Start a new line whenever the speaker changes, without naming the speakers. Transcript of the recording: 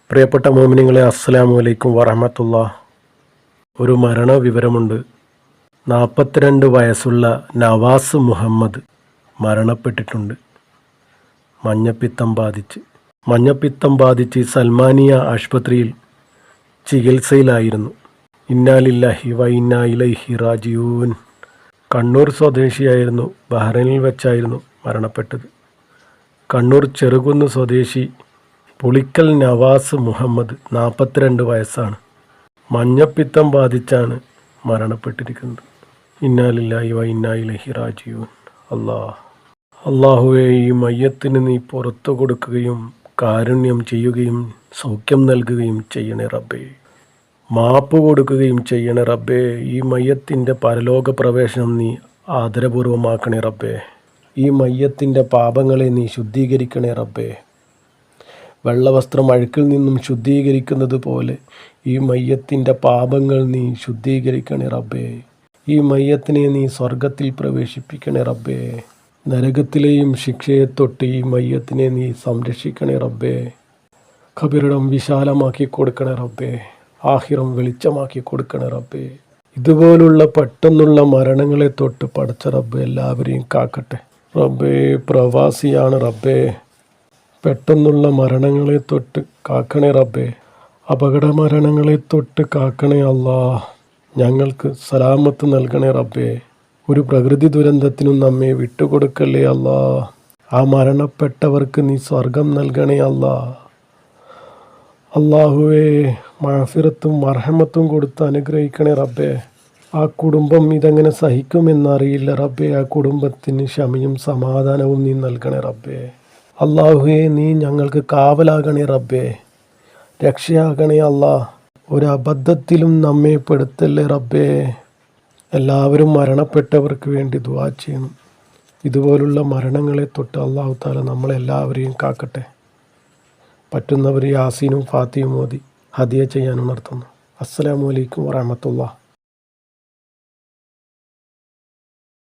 പ്രിയപ്പെട്ട മോമിനിങ്ങളെ, അസ്സലാമു അലൈക്കും വറഹ്മത്തുള്ളാഹി. ഒരു മരണ വിവരമുണ്ട്. 42 വയസ്സുള്ള നവാസ് മുഹമ്മദ് മരണപ്പെട്ടിട്ടുണ്ട്. മഞ്ഞപ്പിത്തം ബാധിച്ച് സൽമാനിയ ആശുപത്രിയിൽ ചികിത്സയിലായിരുന്നു. ഇന്നാ ലില്ലാഹി വ ഇന്നാ ഇലൈഹി റാജിഊൻ. കണ്ണൂർ സ്വദേശിയായിരുന്നു. ബഹ്റൈനിൽ വെച്ചായിരുന്നു മരണപ്പെട്ടത്. കണ്ണൂർ ചെറുകുന്ന് സ്വദേശി പുളിക്കൽ നവാസ് മുഹമ്മദ് 42 വയസ്സാണ്. മഞ്ഞപ്പിത്തം ബാധിച്ചാണ് മരണപ്പെട്ടിരിക്കുന്നത്. ഇന്നാ ലില്ലാഹി വ ഇന്നാ ഇലൈഹി റാജിഊൻ. അല്ലാഹുവേ, ഈ മയ്യത്തിന് നീ പുറത്തു കൊടുക്കുകയും കാരുണ്യം ചെയ്യുകയും സൗഖ്യം നൽകുകയും ചെയ്യണേ റബ്ബേ. മാപ്പ് കൊടുക്കുകയും ചെയ്യണേ റബ്ബേ. ഈ മയ്യത്തിൻ്റെ പരലോക പ്രവേശനം നീ ആദരപൂർവമാക്കണേ റബ്ബേ. ഈ മയ്യത്തിൻ്റെ പാപങ്ങളെ നീ ശുദ്ധീകരിക്കണേ റബ്ബേ. വെള്ളവസ്ത്രം അഴുക്കിൽ നിന്നും ശുദ്ധീകരിക്കുന്നത് പോലെ ഈ മയ്യത്തിൻ്റെ പാപങ്ങൾ നീ ശുദ്ധീകരിക്കണേ റബ്ബേ. ഈ മയ്യത്തിനെ നീ സ്വർഗത്തിൽ പ്രവേശിപ്പിക്കണേ റബ്ബേ. നരകത്തിലെയും ശിക്ഷയെ തൊട്ട് ഈ മയ്യത്തിനെ നീ സംരക്ഷിക്കണേ റബ്ബേ. ഖബറിടം വിശാലമാക്കി കൊടുക്കണേ റബ്ബേ. ആഖിറം വെളിച്ചമാക്കി കൊടുക്കണേ റബ്ബേ. ഇതുപോലുള്ള പെട്ടെന്നുള്ള മരണങ്ങളെ തൊട്ട് പടച്ച റബ്ബേ എല്ലാവരെയും കാക്കട്ടെ റബ്ബേ. പ്രവാസിയാണ് റബ്ബേ. പെട്ടെന്നുള്ള മരണങ്ങളെ തൊട്ട് കാക്കണേ റബ്ബേ. അപകട മരണങ്ങളെ തൊട്ട് കാക്കണേ അല്ലാ. ഞങ്ങൾക്ക് സലാമത്ത് നൽകണേ റബ്ബേ. ഒരു പ്രകൃതി ദുരന്തത്തിനും നമ്മെ വിട്ടുകൊടുക്കല്ലേ അല്ലാ. ആ മരണപ്പെട്ടവർക്ക് നീ സ്വർഗം നൽകണേ അല്ലാ. അല്ലാഹുവേ, മഅഫിറത്തും മർഹമത്തും കൊടുത്ത് അനുഗ്രഹിക്കണേ റബ്ബേ. ആ കുടുംബം ഇതെങ്ങനെ സഹിക്കുമെന്നറിയില്ല റബ്ബേ. ആ കുടുംബത്തിന് ക്ഷമയും സമാധാനവും നീ നൽകണേ റബ്ബേ. അല്ലാഹുവേ, നീ ഞങ്ങൾക്ക് കാവലാകണേ റബ്ബേ. രക്ഷയാകണേ അല്ലാ. ഒരബദ്ധത്തിലും നമ്മെ പെടുത്തല്ലേ റബ്ബേ. എല്ലാവരും മരണപ്പെട്ടവർക്ക് വേണ്ടി ദുആ ചെയ്യണം. ഇതുപോലുള്ള മരണങ്ങളെ തൊട്ട് അല്ലാഹു തആല നമ്മളെല്ലാവരെയും കാക്കട്ടെ. പറ്റുന്നവർ യാസീനും ഫാത്തിയും ഓതി ഹദിയ ചെയ്യാൻ ഉണർത്തുന്നു. അസ്സലാമു അലൈക്കും വറഹ്മത്തുള്ളാഹി.